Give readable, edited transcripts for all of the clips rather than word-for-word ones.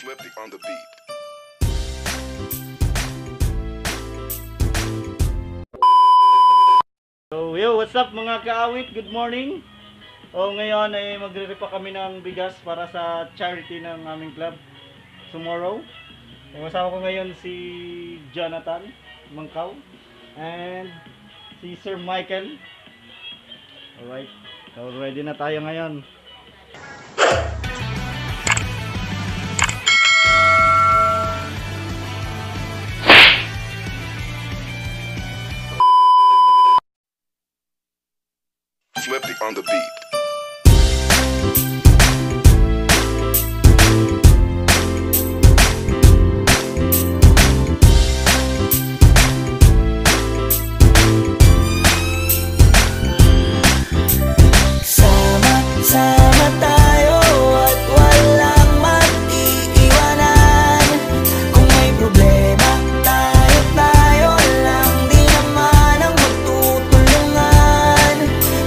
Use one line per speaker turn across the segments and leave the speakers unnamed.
Flippy on the beat.
So yo, what's up mga kaawit? Good morning. Ngayon ay magre-repa kami ng bigas para sa charity ng aming club tomorrow. Kasama ko ngayon si Jonathan Mangkaw and si Sir Michael. Alright, so ready na tayo ngayon.
Flippy on the beat.
Sama tayo at walang mag-iiwanan. Kung may problema, tayo lang. Di naman ang magtutulungan.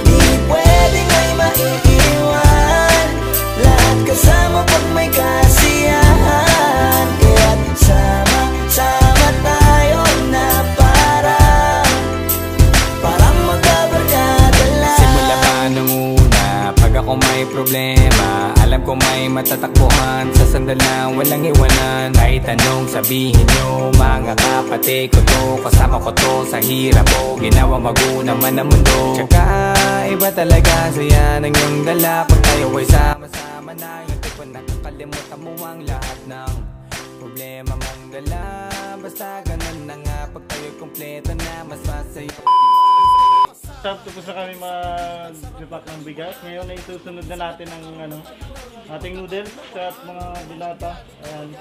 Di pwedeng may maiiwan. Lahat kasama pag may kasiyahan. Kaya't sama tayo na parang magkabarkada lang.
Simula pa nung pag ako may problema, alam ko may matatakbuhan. Sa sandal lang walang iwanan. Kahit anong sabihin nyo, mga kapatid ko to, kasama ko to sa hirap mo. Ginawa maguna man ang mundo. Tsaka iba talaga saya ng iyong dala. Pag tayo ay sama-sama na, hindi ko nakakalimutan mo ang lahat ng problema mong dala. Basta ganun na nga, pag tayo'y kompleto na, mas masaya.
Tapos na kami mag-repack ng bigas. Ngayon ay susunod na natin ang ating noodles at mga dilata. Ayan.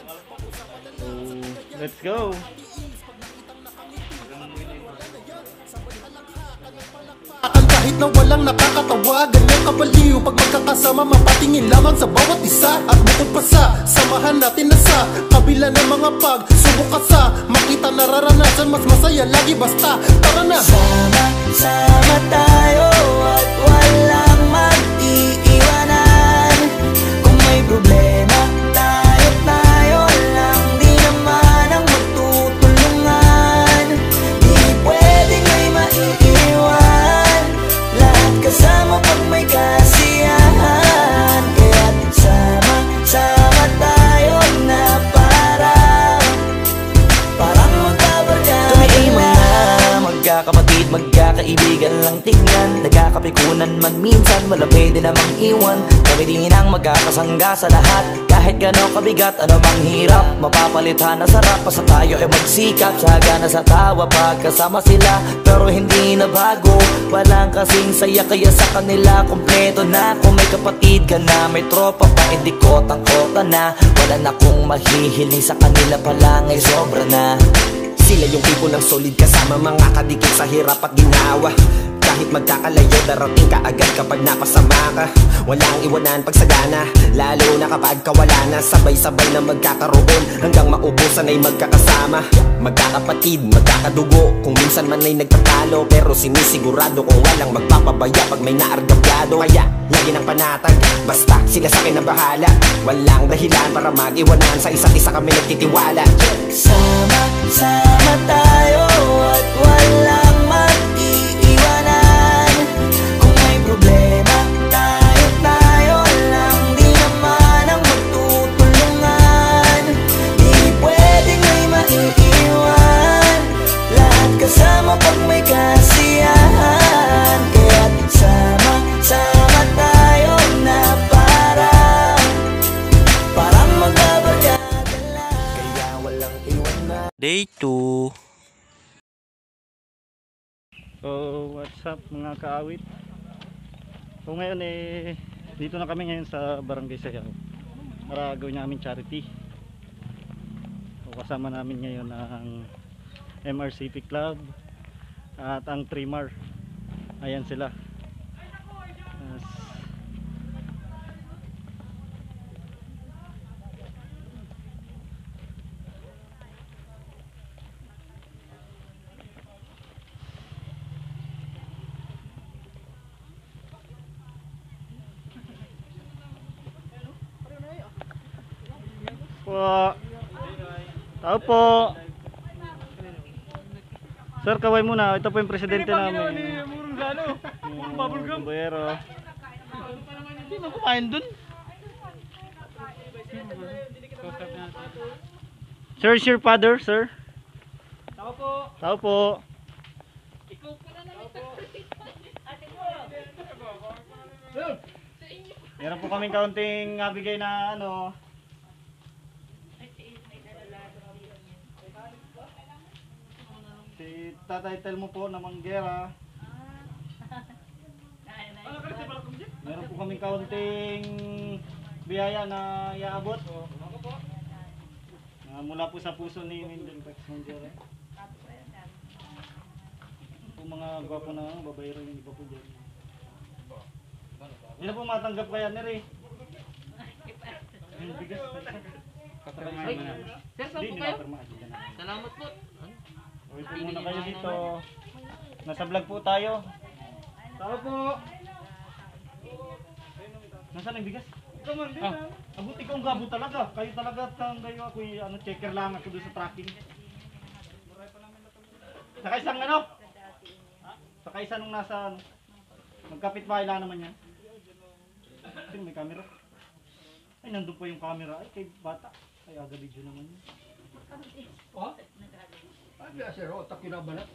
So, let's go!
Kahit na walang nakakatawa, ganyan kabaliw pag magkakasama, mapatingin lamang sa bawat isa. At bukod pa sa samahan natin na sa kabila ng mga pagsubok ka sa makita nararanasan, mas masaya lagi basta tara na.
Sama tayo at walang mag-iiwanan. Kung may problema, tayo lang. Di naman ang magtutulungan. Di pwedeng may maiiwan. Lahat kasama pag may kasiyahan. Kaya't sama tayo na parang magkabarkada. Kami ay mga magkakapatid, magkakaibigan lang tingnan. Nagkakapikunan man minsan, wala pwede namang iwan. Kami din ang magkakasangga sa lahat. Kahit gano'ng kabigat, ano mang hirap, mapapalitan na sarap. Basta tayo ay magsikap, sagana sa tawa pagkasama sila. Pero hindi na bago, walang kasing saya. Kaya sa kanila kompleto na. Kung may kapatid ka na, may tropa pa, hindi kotang-kota na. Wala na kong mahihiling sa kanila pa lang ay sobra na.
Sila yung tipo ng solid kasama, mga kadikit sa hirap at ginawa. Kahit magkakalayo, darating ka agad kapag napasama ka. Walang iwanan pag sagana, lalo na kapag kawala na. Sabay-sabay na magkakaroon, hanggang maubusan ay magkakasama. Magkakapatid, magkakadugo, kung minsan man ay nagtatalo. Pero sinisigurado kung walang magpapabaya pag may naargabyado. Kaya lagi ng panatag, basta sila sa akin ang bahala. Walang dahilan para mag-iwanan, sa isa't isa kami nagtitiwala.
Sama tayo at walang mag-iiwanan. Kung may problema, tayo lang. Di naman ang magtutulungan. Di pwedeng may maiiwan. Lahat kasama pag may kasiyahan. Kaya't sama tayo na parang magkabarkada lang.
Kaya walang iwanan.
Day 2.
So, what's up mga kaawit? So ngayon dito na kami ngayon sa Barangay Sayaw para gawin namin charity. So kasama namin ngayon ang MRCP Club at ang Trimar. Ayan sila. Po. Tao po. Sir, kaway muna. Ito po yung presidente namin.
Murong lalo. Murong bubblegum.
Bumbero.
Hindi man kumain dun.
Sir, is your father, sir?
Tao po.
Tao po. Meron po kaming kaunting nabigay na ano. Si Tatay Telmo po na Manggera. Meron po kaming kaunting biyaya na iaabot. Mula po sa puso ni Mindel Pex Manggera. Po mga gwapo na babayro yung iba po dyan. Hindi na po matanggap kaya nere. Yung bigas.
Sir, saan po kayo? Salamat po.
Uwi po muna kayo dito. Nasa vlog po tayo. Tao po. Nasaan ang bigas? Ikaw man din. Abot ikaw ang gabo talaga. Kayo talaga kayo ako ano checker lang ako doon sa tracking. Saka isang ano? Saka isa nung nasa ano, magkapitbahay lang naman yan. Sino may camera? Ay nandun po yung camera. Ay kay bata. Ay aga video naman yun.
Oh? Ay, sir, otak yun ang balat.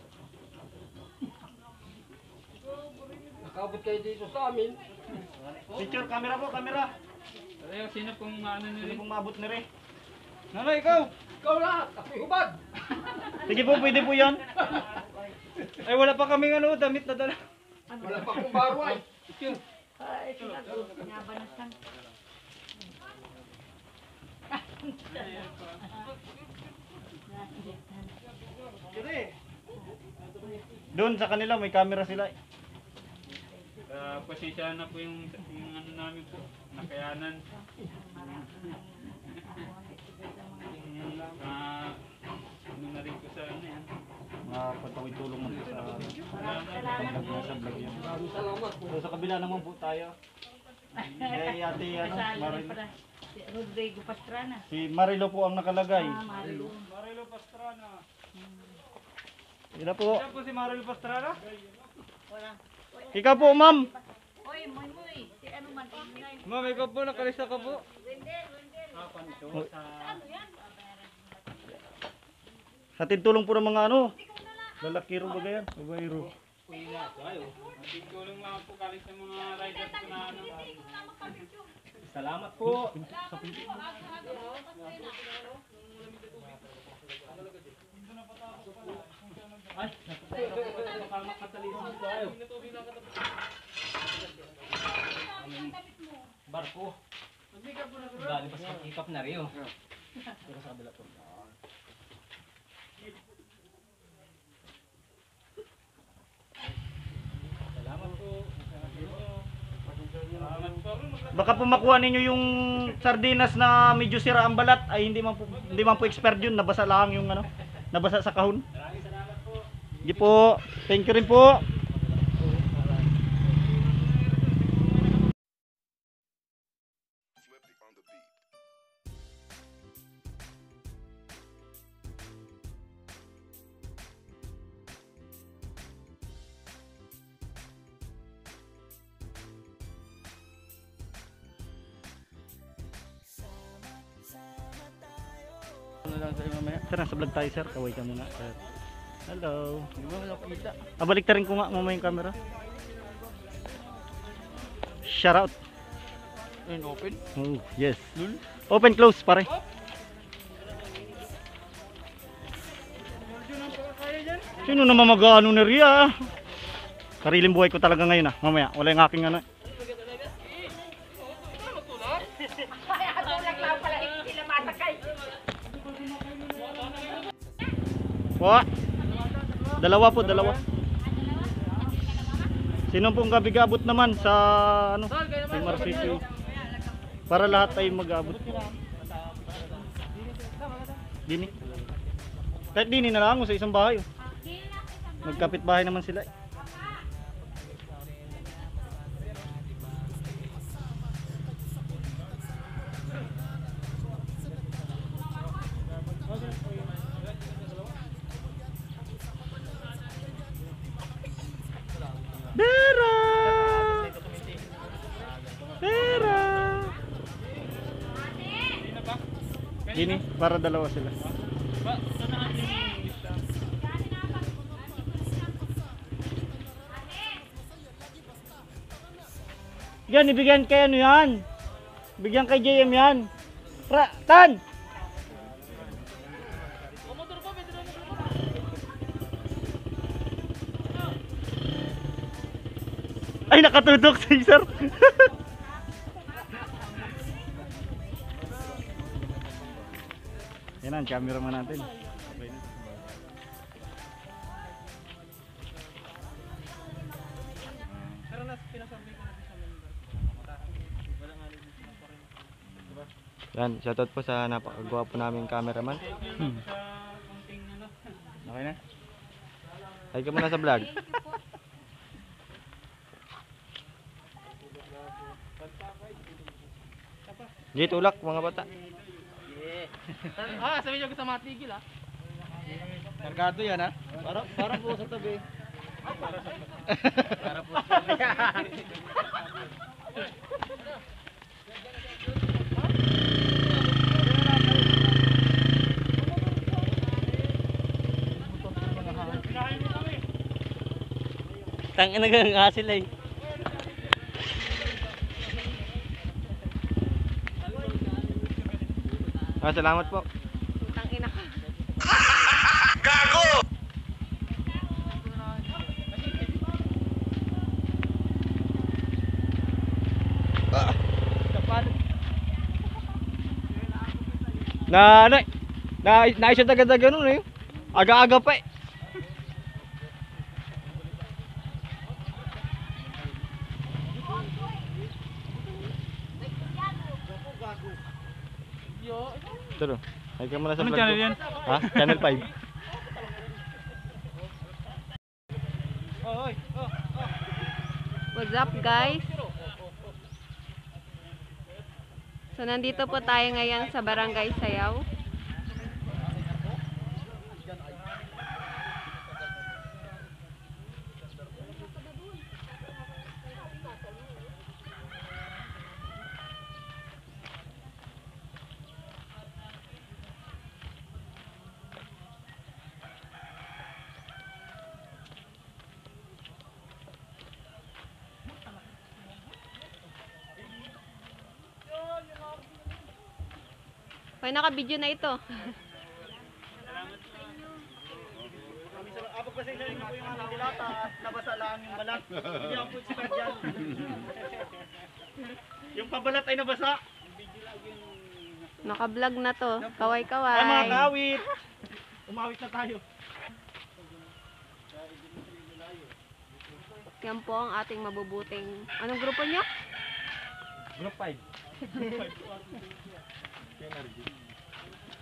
Nakabot kayo dito sa amin.
Picture, camera po, camera.
Ay, sino pong ano
Sino
nila?
pong maabot na rin?
Nanay, ikaw!
Ikaw na, kapoy hubad!
Sige po, pwede po yan.
Ay, wala pa kaming ano, damit na dala.
Wala pa kong baro ay.
Doon sa kanila, may camera sila.
Pasensya na po yung ano namin po, nakayanan. Ano na rin po sa ano yan.
Mga pagtawid tulong naman po sa vlog yan.
Salamat po.
So, sa kabila naman po tayo. Kay ate ano, Marilo.
Rodrigo Pastrana.
Si Marilo po ang nakalagay.
Marilo.
Marilo Pastrana.
Ina po.
Siya po si Marilo Pastrana?
Wala.
Ikaw po, ma'am.
Oy, moy. Si ano man ingay.
Ma'am, ikaw po, nakalista ka po.
Hatid tulong po ng mga ano. Lalakiro ba yan? Babayro.
Tulong lang po galing sa mga riders po na ano.
Salamat po. Barko. Dali pas pag-ikap na rin. Pero sa kabila po.
Salamat po.
Baka po makuha ninyo yung sardinas na medyo sira ang balat ay hindi man po expired yun, nabasa lang yung ano, nabasa sa kahon. Hindi po. Thank you rin po.
Flippy on the beat.
Ano lang sa mamaya? Sir, nasa vlog tayo sir. Kaway ka muna sir. Hello. Balik ta rin ko nga mamaya yung camera. Shout out.
Ayun, open.
Oh, yes. Open close pare. Sino naman mag-ano na riya? Kariling buhay ko talaga ngayon ah. Mamaya, wala yung aking ano. Po. Dalawa po, dalawa. Sino pong gabigabot naman sa ano? Sa City. Para lahat ay mag-abot. Dini. Kahit dini na lang sa isang bahay. Magkapit bahay naman sila. Gini, para dalawa sila.
Ba, sana natin yung lista.
Yan, ibigyan kay ano yan. Bigyan kay JM yan. Tan! Ay, nakatutok si sir. Yan ang cameraman natin.
Yan, shoutout po sa napakagwapo naming cameraman.
Okay na?
Ay ka muna sa vlog. Git ulak mga bata.
Sabi niyo gusto matigil ah.
Kargado yan ha? Para po sa tabi. Para po sa tabi. Tangina nga sila eh.
Salamat po.
Tangina ka.
Naisya agad ganun eh. Aga-aga pa eh. Turo. Ay ka muna sa
Anong
vlog
channel
ko.
yan?
Ha? Channel 5.
What's up guys? So nandito po tayo ngayon sa Barangay Sayaw. Kaya naka-video na ito.
Ako kasi sa inyo po yung mga dilata at nabasa lang yung balat. Hindi ako po si Kadyan. Yung pabalat ay nabasa.
Naka-vlog na to.
Ay mga
Kaway-kaway.
kawit. Umawit na tayo.
Yan po ang ating mabubuting... Anong grupo nyo?
Group 5.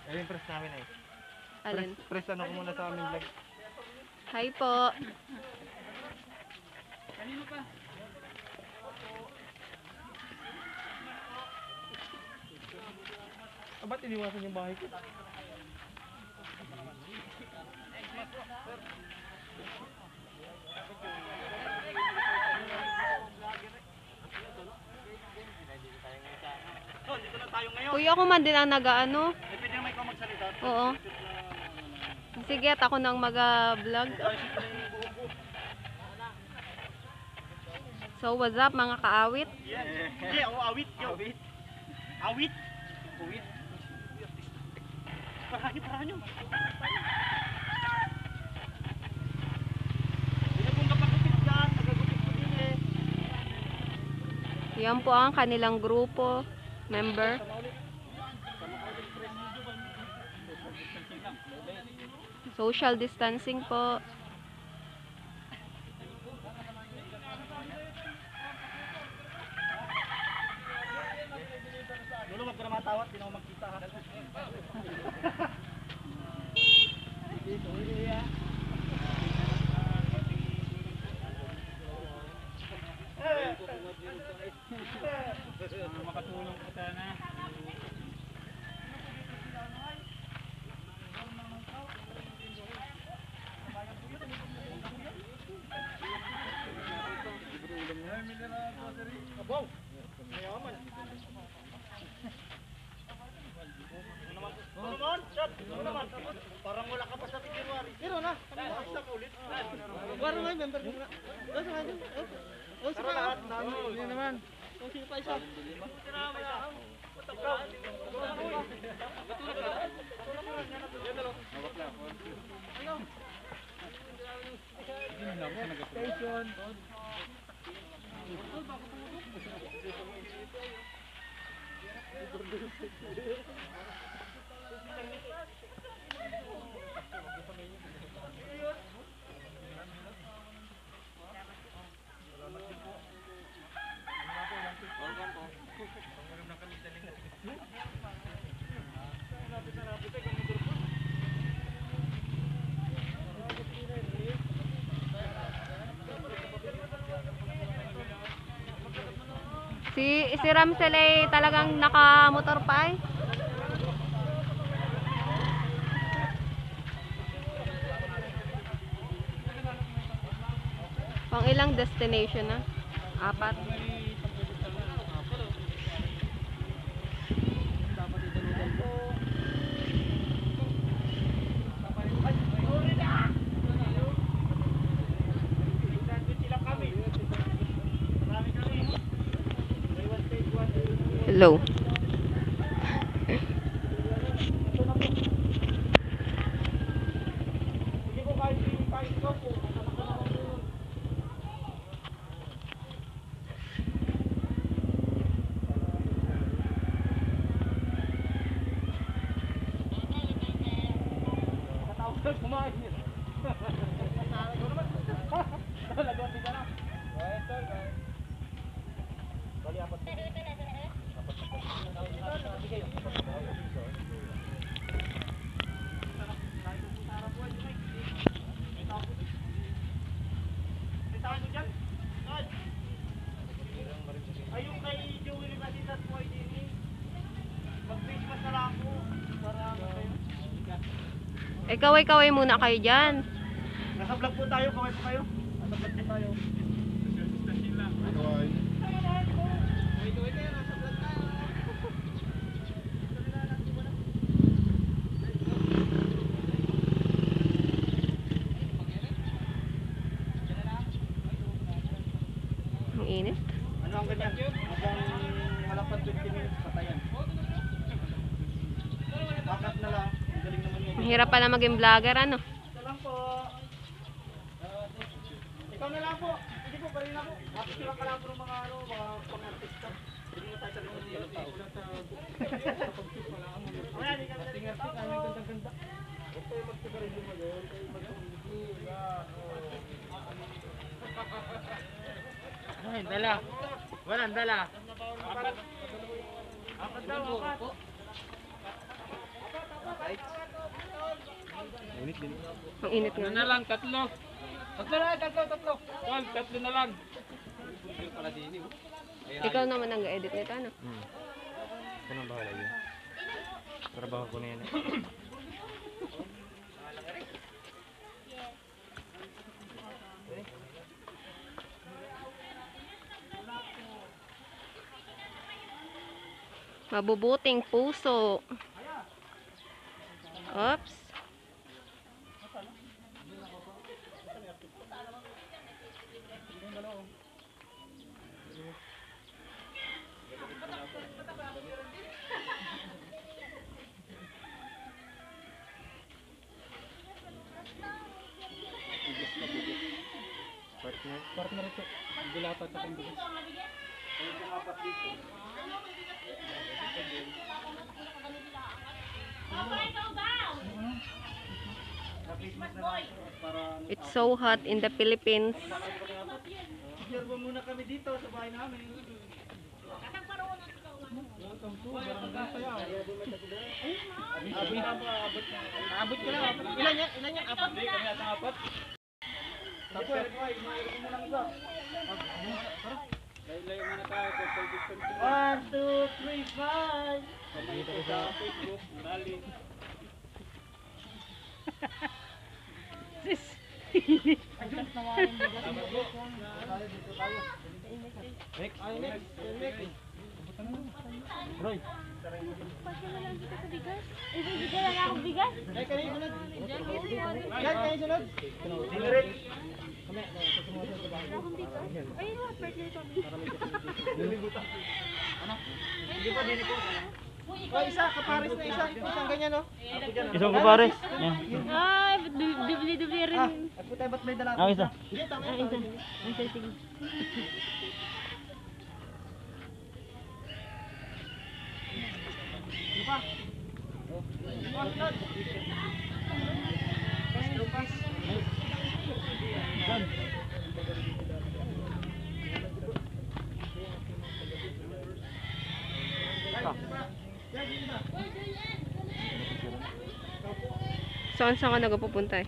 Ayun, press namin eh.
Alin?
Press ano ko muna sa aming vlog.
Hi po.
Ba't iniwasan yung bahay ko?
So, dito na tayo ngayon.
Kuya ko man din ang nag-ano.
Pwede naman ikaw magsalita.
Oo. Sige, at ako nang mag-vlog. So, what's up mga kaawit?
Yeah, awit. Awit. Awit. Awit. Parahan nyo. Hindi kong kapagupit dyan. Nagagupit ko din eh.
Yan po ang kanilang grupo, member. Social distancing po.
Lolo, wag ka na matawat. Hindi na ako magkita ha.
Makatulong po sana.
member mo na. Tara lahat namin. Hindi naman. Sino pa isa? Station.
Si Ramsel ay talagang nakamotor pa eh. Pang ilang destination na? 4. Hello. Ayun kay Joey kasi sa po din. Mag-Christmas na lang ako para Kaway-kaway muna kayo dyan. Nasa vlog po tayo, kaway po kayo. Nasa vlog po tayo. Ang init. Ano ang ganyan? Hanggang malapad 20 minutes patayan. Bakat na lang. Ang galing naman yun. Mahirap pala maging vlogger, ano? Ito lang po. Ikaw na lang po. Hindi po, parin na po. Tapos sila ka lang po ng mga pang-artista. Hindi na tayo sa mga tao. Wala, hindi ka na tingin-artik. Ang ganda-ganda. Huwag tayo magsigarin yung mag-yun. Huwag tayo mag-yun. Dala. Walang dala. Apat daw, apat. Ang init nga.
Na lang, tatlo.
Tatlo na, tatlo.
Tatlo na lang.
Ikaw naman ang ga-edit nito, ano?
Ito nang bahala yun. Trabaho ko na yan.
Mabubuting puso. Oops.
Partner ito. Dilapat akong bigas.
It's so hot in the Philippines.
Observo muna kami dito sa bahay namin. Abot ko lang. Ilan yan? Apat? Hindi, kami atang apat. Tapos, mayroon mo lang isa.
Layo muna tayo.
1, 2, 3, 5.
Dito ko sa Facebook. Dali.
Sis! Next! Roy!
Pasya na lang dito sa bigas. Bigyan lang akong bigas.
Kayo sunod! Kayo sunod! Sineret!
Akong bigas. Ayun na, partner kami.
Hindi pa din po. Oh, isa kapares na isa. Isang ganyan no.
Isang kapares. Yan.
Ay, dubli-dubli rin.
Ako tayo ba't may dala?
Ah, isa.
Hindi, tama
Ah, isa. Isa, sige.
Di pa?
Saan ka nagpupunta eh?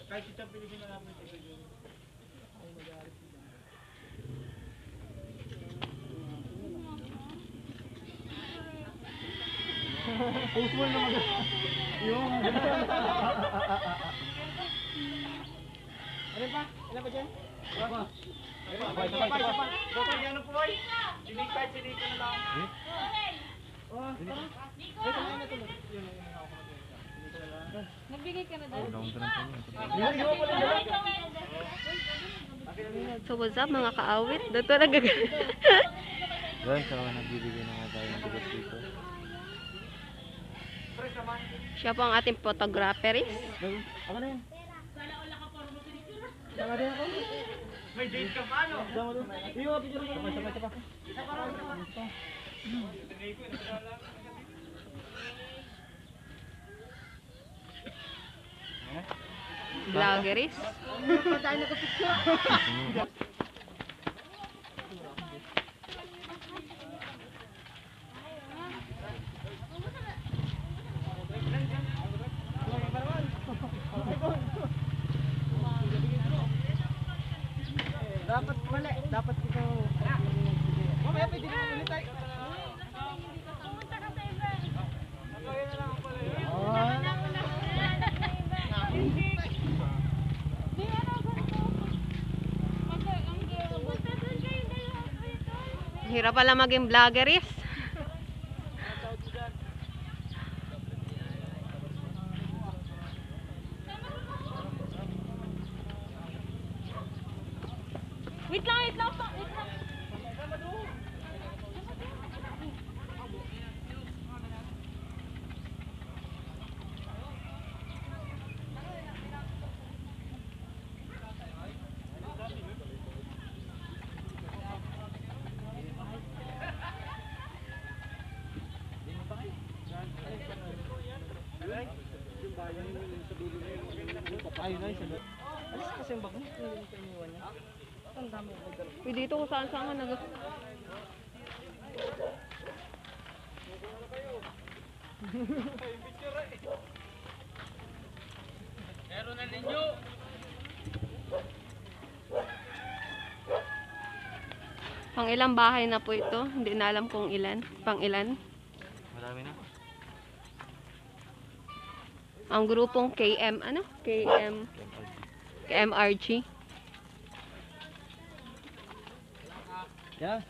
Kahit kita pinigyan na namin ito. Puso mo naman. Yung. Ano pa? Ano pa dyan? Apa? Isa pa. Doktor, yan po boy. Sinikay na lang. Oh,
Nagbigay ka na daw.
So what's up mga kaawit? Dito nagagalit.
Yan, so nagbibigay na nga tayo ng bigas dito.
Siya po ang ating photographer.
Ako na yan. Sama din ako. May date ka pa, no? Sama din. Iyo, picture ko. Sabay.
Vloggeries.
Patay na ka picture.
Dapat mali. Dapat ito. Mamaya pwede na ulit tayo.
Pumunta ka sa iba.
Hirap pala maging vloggeries.
Wait lang.
Ayun na, isa. Alis kasi yung bag mo. Hindi ko iniwan niya. Ang dami ko dala.
Uy, dito kung saan ka nag...
Meron na ninyo.
Pang ilang bahay na po ito. Hindi na alam kung ilan. Pang ilan.
Marami na.
Ang grupong KM, ano? KMRG.
Yeah.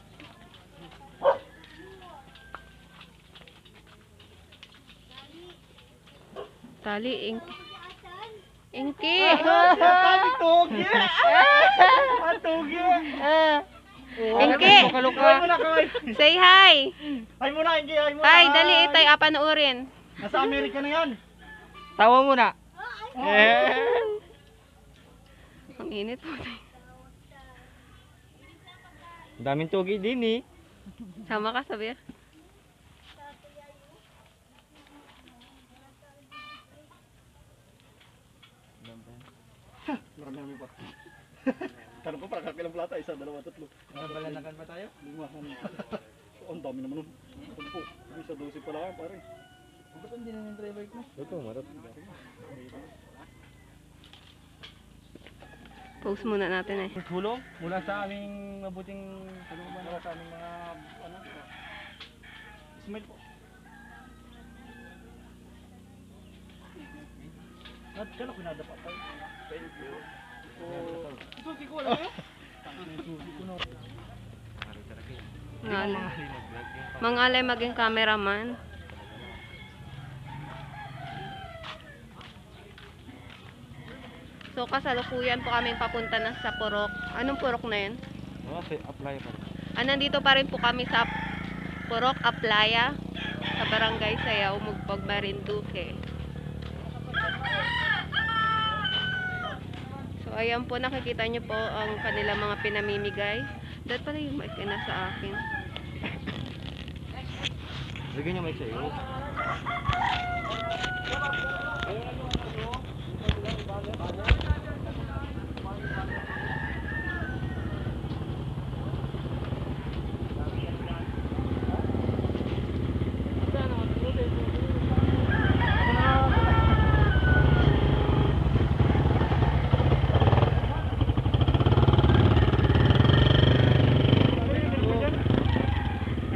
Tali, Inki.
Sabi tugi. Tugi.
Inki. Say hi.
Hi muna, Inki. Hi muna.
Hi, dali. Tayo apanoorin.
Nasa Amerika na yan.
Tawa muna.
Ang init po.
Daming tugi din eh.
Sama ka, sabi.
Marami pa. Tanong ko para kakilang plata, isa, dalawa, tatlo.
Nabalanakan ba tayo?
Lima. Ang dami naman nun. Ano po? Isa 12 pala ka, pare. Ba't hindi na yung driver ko?
Ito, marap.
Post muna natin eh.
Tulong mula sa aming mabuting tulong mula sa aming mga ano. Smile po. At kano pinadapa tayo. Thank you. Susi ko wala kayo? Susi ko no.
Mangalay maging cameraman. So kasalukuyan po kami papunta na sa Purok. Anong Purok na yun?
Apply pa rin.
Nandito pa rin po kami sa Purok Aplaya sa Barangay Sayaw, Mugpog, Marinduque. So ayan po, nakikita nyo po ang kanilang mga pinamimigay. Dahil pala yung mic na sa akin.
Bigyan niyo mic sa'yo.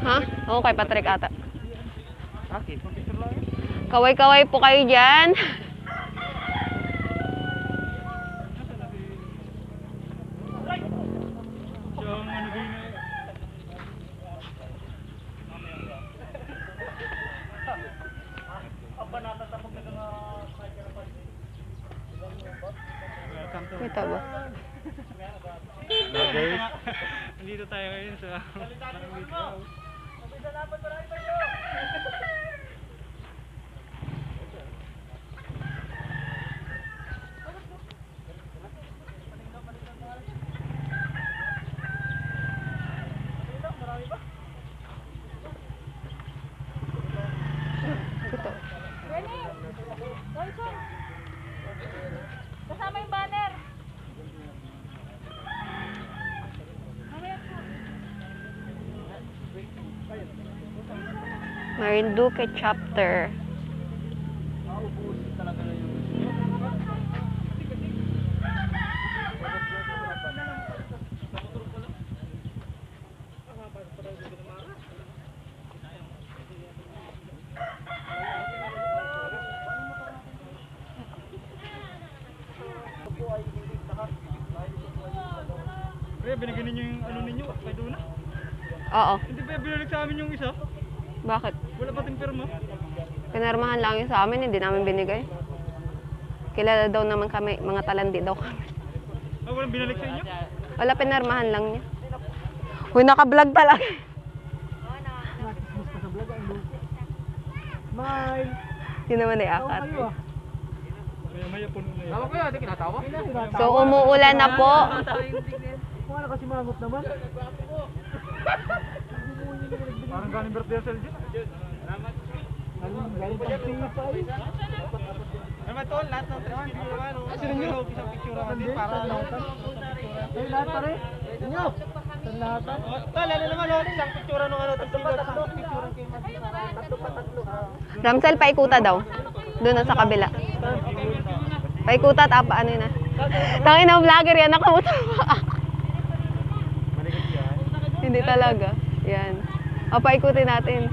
Ha? Oo, kay Patrick ata.
Akin.
Kaway-kaway po kayo dyan. Kita ba?
Nandito tayo ngayon sa Barangay.
Kasama yung banner.
Marinduque chapter.
Pre, binigyan ninyo yung ano ninyo, kay Duna?
Oo.
Hindi ba binalik sa amin yung isa?
Bakit?
Wala pa ting pirma?
Pinarmahan lang yun sa amin, hindi namin binigay. Kilala daw naman kami, mga talandi daw kami.
Ah, walang binalik sa inyo?
Wala, pinarmahan lang niya. Uy, naka-vlog talaga.
Smile.
Yun naman ay akat.
Maya puno na yun.
Tawag ko yun, hindi kinatawa.
So, umuulan na po.
Mukha na kasi mangot naman.
Parang galing birthday sa dyan.
Galing pag-sipa eh.
Naman tol, lahat ng 3 video naman. Sino nyo? Isang picture natin para
Ay, lahat pa rin. Inyo. Sa lahat.
Tol, ano naman oh, isang picture nung ano, tatlo picture kay tatlo.
Ramsel, paikuta daw. Doon na sa kabila. Paikuta, tapa, ano yun na. Tangin na vlogger yan, nakamuto pa. Hindi talaga. Yan. O, paikutin natin.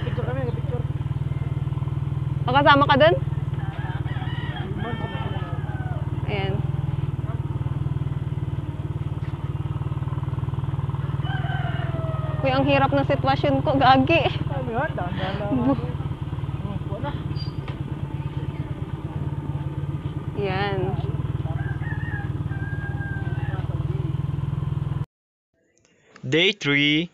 Picture kami, picture.
O, kasama ka doon? Ayan. Uy, ang hirap ng sitwasyon ko, gagi.
Ano yan? Dahan-dahan lang. Wala.
Yan.
Day 3.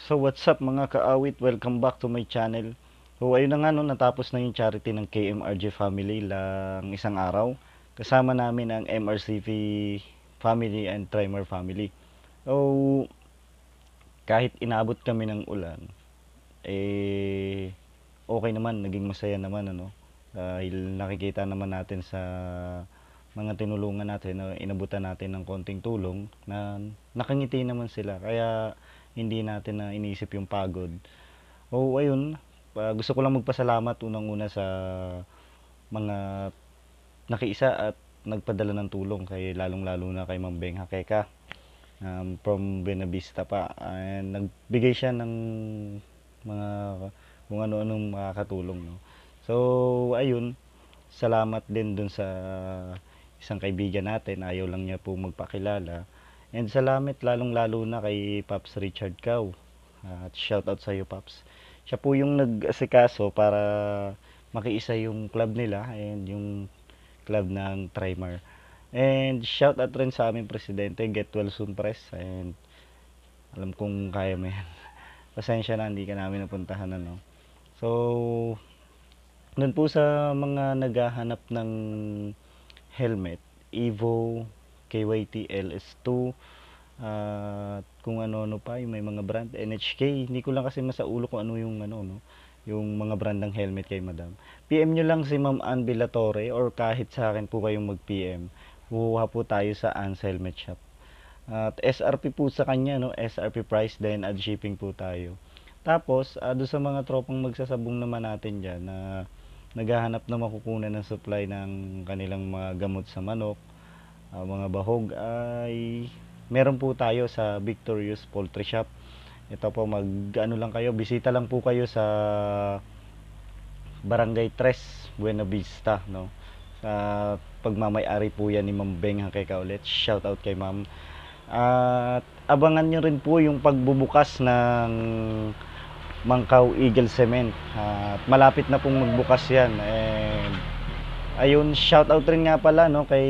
So what's up mga kaawit, welcome back to my channel. So ayun na nga no, natapos na yung charity ng KMRG family lang isang araw. Kasama namin ang MRCV family and Trimer family. So kahit inabot kami ng ulan, okay naman, naging masaya naman ano. Dahil nakikita naman natin sa mga tinulungan natin na inabutan natin ng konting tulong na nakangiti naman sila, kaya hindi natin na iniisip yung pagod. Ayun, gusto ko lang magpasalamat unang-una sa mga nakiisa at nagpadala ng tulong, kay lalong-lalo na kay Ma'am Beng Hakeka from Buenavista pa, and nagbigay siya ng mga kung ano-anong makakatulong no. So ayun, salamat din dun sa isang kaibigan natin, ayaw lang niya po magpakilala. And salamat lalong-lalo na kay Pops Richard Cao. At shout out sa iyo, Pops. Siya po yung nag-asikaso para makiisa yung club nila and yung club ng Trimar. And shout out rin sa aming presidente, Get Well Soon Press, and alam kong kaya mo yan. Pasensya na, hindi ka namin napuntahan, ano. So, doon po sa mga naghahanap ng helmet, Evo, KYT, LS2, at kung ano pa, yung may mga brand, NHK, hindi ko lang kasi masaulo kung ano yung ano, no, yung mga brand ng helmet kay madam. PM nyo lang si Ma'am Ann Villatore or kahit sa akin po kayong mag-PM. Kukuha po tayo sa Ann's Helmet Shop. At SRP po sa kanya, no, SRP price, then add shipping po tayo. Tapos, doon sa mga tropang magsasabong naman natin dyan na naghahanap na makukunan ng supply ng kanilang mga gamot sa manok, mga bahog, ay meron po tayo sa Victorious Poultry Shop. Ito po, ano lang kayo, bisita lang po kayo sa Barangay 3, Buena Vista, no. Sa pagmamay-ari po yan ni Ma'am Beng Hangkeka ulit. Shout out kay Ma'am. At abangan nyo rin po yung pagbubukas ng Mangkaw Eagle Cement. At malapit na pong magbukas yan. And ayun, shout out rin nga pala, no, kay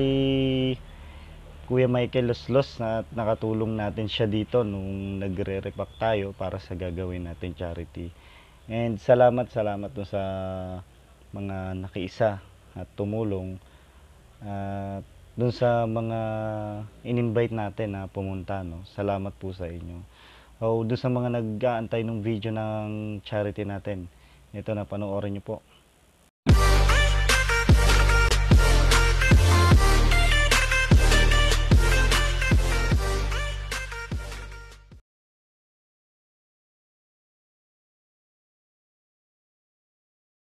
Kuya Michael Loslos na nakatulong natin siya dito nung nagre-repack tayo para sa gagawin natin charity. And salamat dun sa mga nakiisa at tumulong, at dun sa mga in-invite natin na pumunta, no. Salamat po sa inyo. O dun sa mga nag-aantay ng video ng charity natin, ito na, panoorin nyo po.